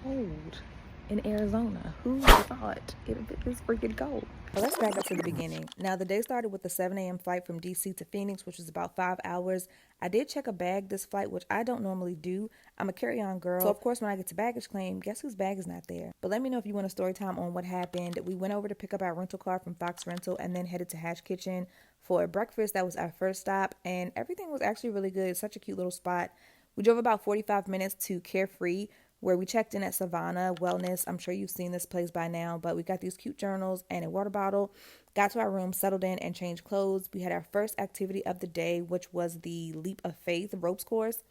cold in Arizona. Who would have thought it was freaking cold? But let's back up to the beginning. Now, the day started with a 7 a.m. flight from DC to Phoenix, which was about 5 hours. I did check a bag this flight, which I don't normally do. I'm a carry-on girl. So, of course, when I get to baggage claim, guess whose bag is not there? But let me know if you want a story time on what happened. We went over to pick up our rental car from Fox Rental and then headed to Hatch Kitchen for breakfast. That was our first stop, and everything was actually really good. Such a cute little spot. We drove about 45 minutes to Carefree, where we checked in at Savannah Wellness. I'm sure you've seen this place by now, but we got these cute journals and a water bottle. Got to our room, settled in, and changed clothes. We had our first activity of the day, which was the Leap of Faith ropes course.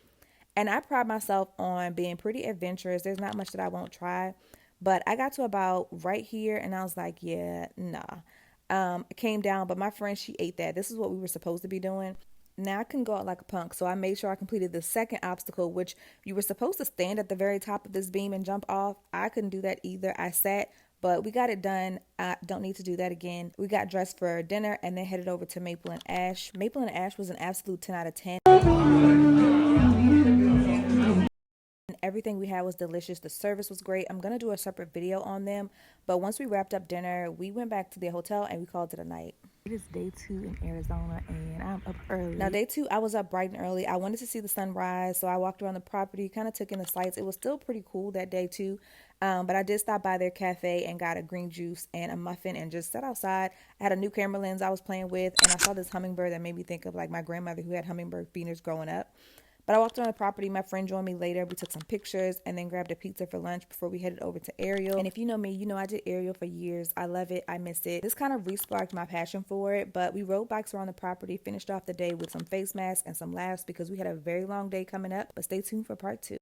And I pride myself on being pretty adventurous. There's not much that I won't try. But I got to about right here, and I was like, yeah, nah. I came down, but my friend, she ate that. This is what we were supposed to be doing. Now I couldn't go out like a punk, so I made sure I completed the second obstacle, which you were supposed to stand at the very top of this beam and jump off. I couldn't do that either. I sat, but we got it done. I don't need to do that again. We got dressed for dinner and then headed over to Maple and Ash. Maple and Ash was an absolute 10 out of 10. Everything we had was delicious. The service was great. I'm going to do a separate video on them. But once we wrapped up dinner, we went back to the hotel and we called it a night. It is day 2 in Arizona and I'm up early. Now, day 2, I was up bright and early. I wanted to see the sunrise, so I walked around the property, kind of took in the sights. It was still pretty cool that day too. But I did stop by their cafe and got a green juice and a muffin and just sat outside. I had a new camera lens I was playing with, and I saw this hummingbird that made me think of like my grandmother who had hummingbird feeders growing up. But I walked around the property. My friend joined me later. We took some pictures and then grabbed a pizza for lunch before we headed over to Aerial. And if you know me, you know I did Aerial for years. I love it. I miss it. This kind of re-sparked my passion for it. But we rode bikes around the property, finished off the day with some face masks and some laughs because we had a very long day coming up. But stay tuned for part 2.